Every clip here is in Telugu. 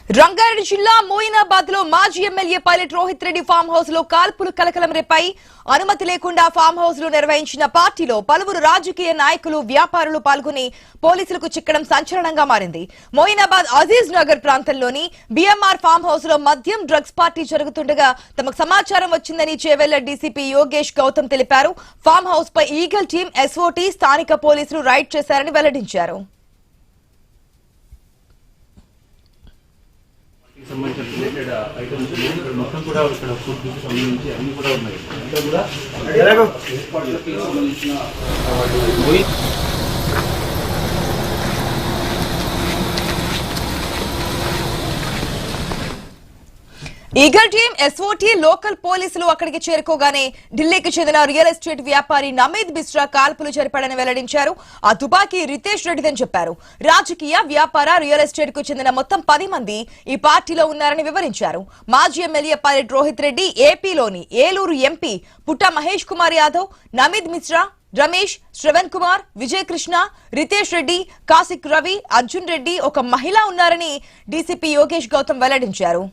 రంగారెడ్డి జిల్లా మోయినాబాద్ లో మాజీ MLA pilot Rohit Reddy farm house లో కాల్పులు కలకలం రేపాయి. అనుమతి లేకుండా ఫామ్ హౌస్ లో నిర్వహించిన పార్టీలో పలువురు రాజకీయ నాయకులు వ్యాపారులు పాల్గొని పోలీసులకు చిక్కడం సంచలనంగా మారింది. మోయినాబాద్ అజీజ్ నగర్ ప్రాంతంలోని బిఎంఆర్ ఫామ్ హౌస్ లో మద్యం డ్రగ్స్ పార్టీ జరుగుతుండగా తమకు సమాచారం వచ్చిందని చేవెళ్ల డీసీపీ యోగేష్ గౌతమ్ తెలిపారు. ఫామ్ హౌస్ పై ఈగల్ టీం ఎస్ఓటీ స్థానిక పోలీసులు రైడ్ చేశారని వెల్లడించారు. సంబంధించిన రిలేటెడ్ ఐటమ్స్ మొత్తం కూడా ఇక్కడ ఫుడ్ సంబంధించి అన్ని కూడా ఉన్నాయి. అంతా కూడా ఏర్పాట్లకి సంబంధించిన ఈగల్ టీం ఎస్ఓటీ లోకల్ పోలీసులు అక్కడికి చేరుకోగానే ఢిల్లీకి చెందిన రియల్ ఎస్టేట్ వ్యాపారి నమీద్ బిస్రా కాల్పులు జరిపాడని వెల్లడించారు. ఆ తుపాకీ రితేష్ రెడ్డిదని చెప్పారు. రాజకీయ వ్యాపార రియల్ ఎస్టేట్ కు చెందిన మొత్తం 10 మంది ఈ పార్టీలో ఉన్నారని వివరించారు. మాజీ ఎమ్మెల్యే పైలట్ రోహిత్ రెడ్డి, ఏపీలోని ఏలూరు ఎంపీ పుట్ట మహేష్ కుమార్ యాదవ్, నమీద్ మిశ్రా, రమేష్, శ్రవణ్ కుమార్, విజయ్ కృష్ణ, రితేష్ రెడ్డి, కాసిక్ రవి, అర్జున్ రెడ్డి, ఒక మహిళ ఉన్నారని డీసీపీ యోగేష్ గౌతమ్ వెల్లడించారు.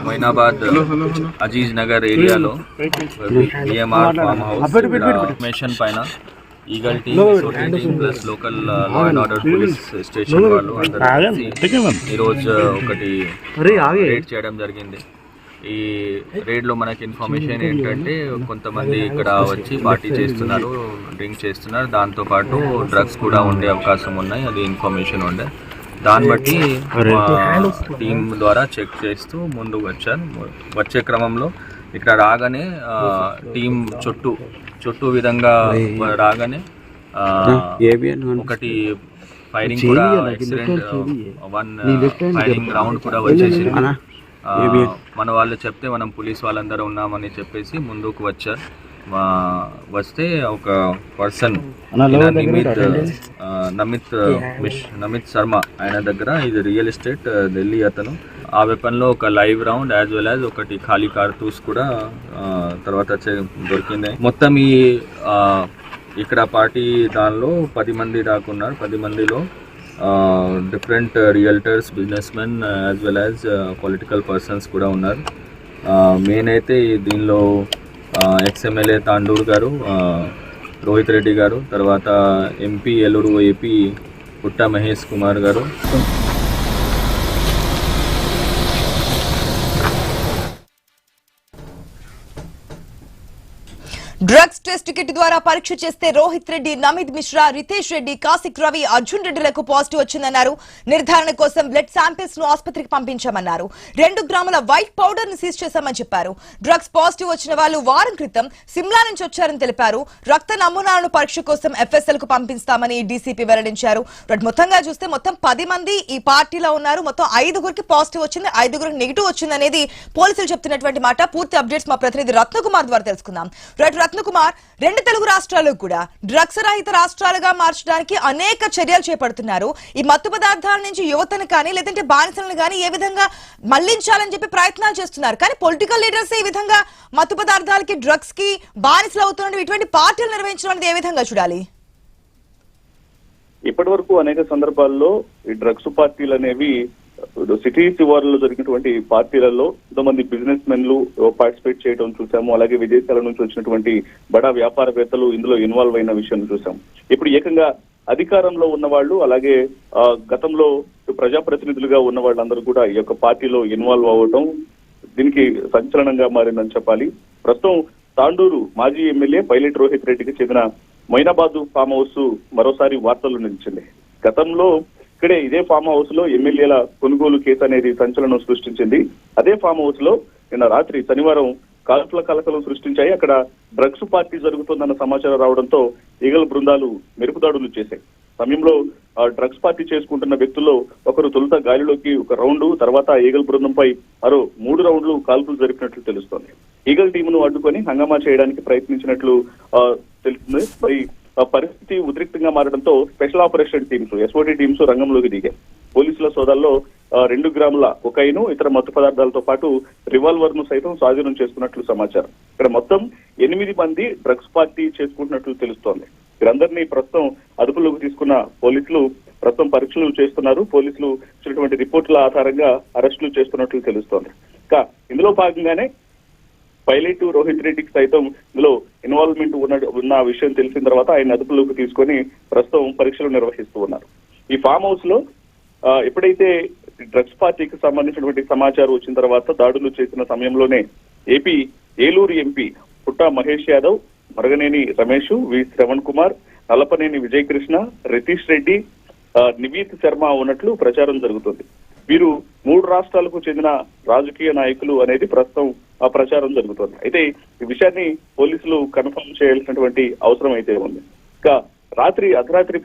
మొయినాబాద్ అజీజ్ నగర్ ఏరియాలో బిఎంఆర్ ఫామ్ హౌస్ ఇన్ఫర్మేషన్ పైన eagle team, SOT team plus local law and order police station వాళ్ళు అందరూ ఈరోజు ఒకటి రేడ్ చేయడం జరిగింది. ఈ రేడ్లో మనకి ఇన్ఫర్మేషన్ ఏంటంటే కొంతమంది ఇక్కడ వచ్చి పార్టీ చేస్తున్నారు, డ్రింక్ చేస్తున్నారు, దాంతోపాటు డ్రగ్స్ కూడా ఉండే అవకాశం ఉన్నాయి. అది ఇన్ఫర్మేషన్ ఉండే. దాన్ని బట్టి టీం ద్వారా చెక్ చేస్తూ ముందుకు వచ్చే క్రమంలో ఇక్కడ రాగానే టీం చుట్టూ విధంగా రాగానే ఒకటి ఫైరింగ్ కూడా యాక్సిడెంట్ 1 ఫైరింగ్ రౌండ్ కూడా వచ్చేసింది. మన వాళ్ళు చెప్తే మనం పోలీస్ వాళ్ళందరూ ఉన్నామని చెప్పేసి ముందుకు వచ్చారు. వస్తే ఒక పర్సన్ నమిత్ శర్మ ఆయన దగ్గర, ఇది రియల్ ఎస్టేట్ ఢిల్లీ అతను, ఆ వెపన్లో ఒక live round as well as ఒకటి ఖాళీ కార్తూస్ కూడా తర్వాత దొరికింది. మొత్తం ఈ ఇక్కడ పార్టీ దానిలో 10 మంది దాకా ఉన్నారు. 10 మందిలో different realtors, business men as well as political persons కూడా ఉన్నారు. మెయిన్ అయితే దీనిలో ఎక్స్ఎమ్మెల్యే తాండూర్ గారు, రోహిత్ రెడ్డి గారు, తర్వాత ఎంపీ ఏలూరు ఏపీ పుట్ట మహేష్ కుమార్ గారు. డ్రగ్స్ టెస్ట్ కిట్ ద్వారా పరీక్ష చేస్తే రోహిత్ రెడ్డి, నమీద్ మిశ్రా, రితేష్ రెడ్డి, కాసిక్ రవి, అర్జున్ రెడ్డిలకు పాజిటివ్ వచ్చిందన్నారు. నిర్ధారణ కోసం బ్లడ్ శాంపిల్స్ ను ఆసుపత్రికి పంపించామన్నారు. 2 గ్రాముల వైట్ పౌడర్ ను సీజ్ చేశామని చెప్పారు. డ్రగ్స్ పాజిటివ్ వచ్చిన వాళ్ళు వారం క్రితం సిమ్లా నుంచి వచ్చారని తెలిపారు. రక్త నమూనాలను పరీక్ష కోసం ఎఫ్ఎస్ఎల్ కు పంపిస్తామని డీసీపీ వెల్లడించారు. మొత్తంగా చూస్తే మొత్తం 10 మంది ఈ పార్టీలో ఉన్నారు. మొత్తం 5గురికి పాజిటివ్ వచ్చింది, 5గురికి నెగిటివ్ వచ్చింది అనేది పోలీసులు చెప్తున్నటువంటి మాట. పూర్తి అప్డేట్స్ మా ప్రతినిధి రత్నకుమార్ ద్వారా తెలుసుకుందాం. రత్నకుమార్, 2 తెలుగు రాష్ట్రాలు కూడా డ్రగ్స్ రహిత రాష్ట్రాలుగా మార్చడానికి అనేక చర్యలు చేపడుతున్నారు. ఈ మత్తు పదార్థాల నుంచి యువతను కానీ లేదంటే బానిసలను కానీ ఏ విధంగా మళ్లించాలని చెప్పి ప్రయత్నాలు చేస్తున్నారు. కానీ పొలిటికల్ లీడర్స్ ఈ విధంగా మత్తు పదార్థాలకి, డ్రగ్స్ కి బానిసలు అవుతున్న ఇటువంటి పార్టీలు నిర్వహించడం అనేది ఏ విధంగా చూడాలి? ఇప్పటి వరకు అనేక సందర్భాల్లో ఈ డ్రగ్స్ పార్టీలు అనేవి సిటీ శివార్లలో జరిగినటువంటి పార్టీలలో కొంతమంది బిజినెస్ మెన్లు పార్టిసిపేట్ చేయడం చూసాము. అలాగే విదేశాల నుంచి వచ్చినటువంటి బడా వ్యాపారవేత్తలు ఇందులో ఇన్వాల్వ్ అయిన విషయం చూసాము. ఇప్పుడు ఏకంగా అధికారంలో ఉన్న వాళ్ళు, అలాగే గతంలో ప్రజాప్రతినిధులుగా ఉన్న వాళ్ళందరూ కూడా ఈ యొక్క పార్టీలో ఇన్వాల్వ్ అవ్వటం దీనికి సంచలనంగా మారిందని చెప్పాలి. ప్రస్తుతం తాండూరు మాజీ ఎమ్మెల్యే పైలట్ రోహిత్ రెడ్డికి చెందిన మొయినాబాద్ ఫామ్ హౌస్ మరోసారి వార్తల్లో నిలిచింది. గతంలో ఇక్కడే ఇదే ఫామ్ హౌస్ లో ఎమ్మెల్యేల కొనుగోలు కేసు అనేది సంచలనం సృష్టించింది. అదే ఫామ్ హౌస్ లో నిన్న రాత్రి శనివారం కాల్పుల కలకలం సృష్టించాయి. అక్కడ డ్రగ్స్ పార్టీ జరుగుతుందన్న సమాచారం రావడంతో ఈగల్ బృందాలు మెరుపుదాడులు చేశాయి. సమయంలో డ్రగ్స్ పార్టీ చేసుకుంటున్న వ్యక్తుల్లో ఒకరు తొలుత గాలిలోకి ఒక రౌండ్, తర్వాత ఈగల్ బృందంపై మరో 3 రౌండ్లు కాల్పులు జరిపినట్లు తెలుస్తోంది. ఈగల్ టీమును అడ్డుకొని హంగామా చేయడానికి ప్రయత్నించినట్లు తెలుస్తుంది. మరి పరిస్థితి ఉద్రిక్తంగా మారడంతో special operation teams, SOT teams రంగంలోకి దిగాయి. పోలీసుల సోదాల్లో 2 గ్రాముల కొకైన్, ఇతర మత్తు పదార్థాలతో పాటు రివాల్వర్ ను సైతం స్వాధీనం చేసుకున్నట్లు సమాచారం. ఇక్కడ మొత్తం 8 మంది డ్రగ్స్ పార్టీ చేసుకుంటున్నట్లు తెలుస్తోంది. వీరందరినీ ప్రస్తుతం అదుపులోకి తీసుకున్న పోలీసులు ప్రస్తుతం పరీక్షలు చేస్తున్నారు. పోలీసులు ఇచ్చినటువంటి రిపోర్టుల ఆధారంగా అరెస్టులు చేస్తున్నట్లు తెలుస్తోంది. ఇంకా ఇందులో భాగంగానే పైలట్ రోహిత్ రెడ్డికి సైతం ఇందులో ఇన్వాల్వ్మెంట్ ఉన్న విషయం తెలిసిన తర్వాత ఆయన అదుపులోకి తీసుకొని ప్రస్తుతం పరీక్షలు నిర్వహిస్తూ ఉన్నారు. ఈ ఫామ్ హౌస్ లో ఎప్పుడైతే డ్రగ్స్ పార్టీకి సంబంధించినటువంటి సమాచారం వచ్చిన తర్వాత దాడులు చేసిన సమయంలోనే ఏలూరు ఎంపీ పుట్టా మహేష్ యాదవ్, మరగనేని రమేష్, వి శ్రవణ్ కుమార్, నల్లపనేని విజయ్ కృష్ణ, రితీష్ రెడ్డి, నివీత్ శర్మ ఉన్నట్లు ప్రచారం జరుగుతుంది. వీరు 3 రాష్ట్రాలకు చెందిన రాజకీయ నాయకులు అనేది ప్రస్తుతం ఆ ప్రచారం జరుగుతోంది. అయితే ఈ విషయాన్ని పోలీసులు కన్ఫర్మ్ చేయాల్సినటువంటి అవసరం అయితే ఉంది. ఇంకా అర్ధరాత్రి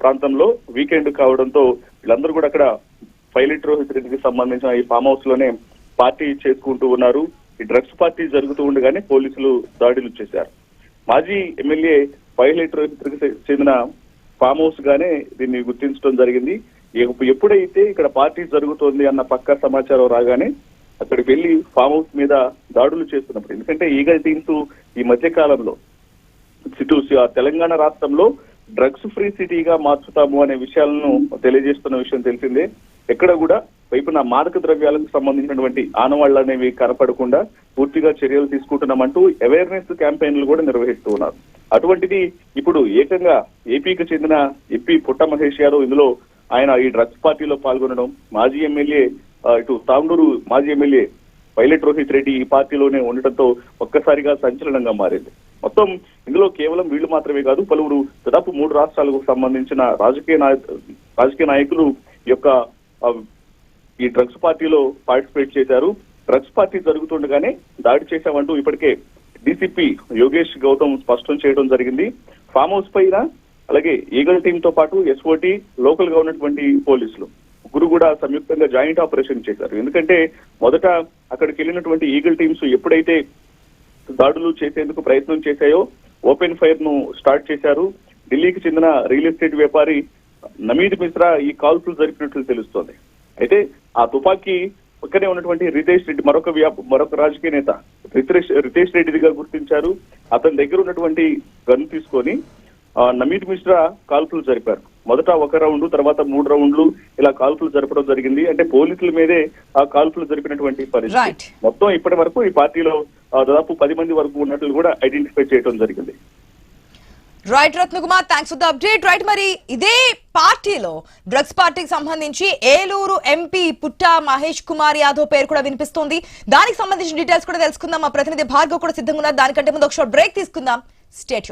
ప్రాంతంలో వీకెండ్ కావడంతో వీళ్ళందరూ కూడా అక్కడ పైలట్ రోహిత్ రెడ్డికి సంబంధించిన ఈ ఫామ్ హౌస్ లోనే పార్టీ చేసుకుంటూ ఉన్నారు. ఈ డ్రగ్స్ పార్టీ జరుగుతూ ఉండగానే పోలీసులు దాడులు చేశారు. మాజీ ఎమ్మెల్యే పైలట్ రోహిత్ రెడ్డికి చెందిన ఫామ్ హౌస్ గానే దీన్ని గుర్తించడం జరిగింది. ఎప్పుడైతే ఇక్కడ పార్టీ జరుగుతోంది అన్న పక్కా సమాచారం రాగానే అక్కడికి వెళ్లి ఫామ్ హౌస్ మీద దాడులు చేస్తున్నప్పుడు, ఎందుకంటే ఈగల్ టీమ్స్ ఈ మధ్య కాలంలో తెలంగాణ రాష్ట్రంలో డ్రగ్స్ ఫ్రీ సిటీగా మార్చుతాము అనే విషయాలను తెలియజేస్తున్న విషయం తెలిసిందే. ఎక్కడ కూడా వైపున మాదక ద్రవ్యాలకు సంబంధించినటువంటి ఆనవాళ్లు అనేవి కనపడకుండా పూర్తిగా చర్యలు తీసుకుంటున్నామంటూ అవేర్నెస్ క్యాంపెయిన్లు కూడా నిర్వహిస్తూ ఉన్నారు. అటువంటిది ఇప్పుడు ఏకంగా ఏపీకి చెందిన ఎంపీ పుట్ట మహేష్ యాదవ్ ఇందులో ఆయన ఈ డ్రగ్స్ పార్టీలో పాల్గొనడం, మాజీ ఎమ్మెల్యే ఇటు తాండూరు మాజీ ఎమ్మెల్యే పైలట్ రోహిత్ రెడ్డి ఈ పార్టీలోనే ఉండటంతో ఒక్కసారిగా సంచలనంగా మారింది. మొత్తం ఇందులో కేవలం వీళ్ళు మాత్రమే కాదు, పలువురు దాదాపు 3 రాష్ట్రాలకు సంబంధించిన రాజకీయ నాయకులు యొక్క ఈ డ్రగ్స్ పార్టీలో పార్టిసిపేట్ చేశారు. డ్రగ్స్ పార్టీ జరుగుతుండగానే దాడి చేశామంటూ ఇప్పటికే డీసీపీ యోగేష్ గౌతమ్ స్పష్టం చేయడం జరిగింది. ఫామ్ హౌస్ పైన అలాగే ఈగల్ టీమ్ తో పాటు ఎస్ఓటీ, లోకల్ గా ఉన్నటువంటి పోలీసులు ముగ్గురు కూడా సంయుక్తంగా జాయింట్ ఆపరేషన్ చేశారు. ఎందుకంటే మొదట అక్కడికి వెళ్ళినటువంటి ఈగల్ టీమ్స్ ఎప్పుడైతే దాడులు చేసేందుకు ప్రయత్నం చేశాయో ఓపెన్ ఫైర్ ను స్టార్ట్ చేశారు. ఢిల్లీకి చెందిన రియల్ ఎస్టేట్ వ్యాపారి నమీద్ మిశ్రా ఈ కాల్పులు జరిపినట్లు తెలుస్తోంది. అయితే ఆ తుపాకీ పక్కనే ఉన్నటువంటి రితేష్ రెడ్డి మరొక రాజకీయ నేత రితేష్ రెడ్డిగా గుర్తించారు. అతని దగ్గర ఉన్నటువంటి గన్ తీసుకొని నమీద్ మిశ్రా కాల్పులు జరిపారు. మొదట 1 రౌండ్, తర్వాత 3 రౌండ్లు ఇలా కాల్పులు జరపడం జరిగింది. అంటే పోలీసుల మీదే ఆ కాల్పులు జరిపినటువంటి పరిస్థితి. మొత్తం ఇప్పటి వరకు ఈ పార్టీలో దాదాపు 10 మంది వరకు ఉన్నట్లు కూడా ఐడెంటిఫై చేయడం జరిగింది. Right Ratnakumar, thanks for the update. Right, మరి ఇదే పార్టీలో డ్రగ్స్ పార్టీకి సంబంధించి ఏలూరు ఎంపీ పుట్టా మహేష్ కుమార్ యాదవ్ పేరు కూడా వినిపిస్తోంది. దానికి సంబంధించిన డీటెయిల్స్ కూడా తెలుసుకుందాం. మా ప్రతినిధి భార్గవ్ కూడా సిద్ధంగా ఉన్నారు. దానికంటే ముందు ఒక షార్ట్ బ్రేక్ తీసుకుందాం. Stay tuned.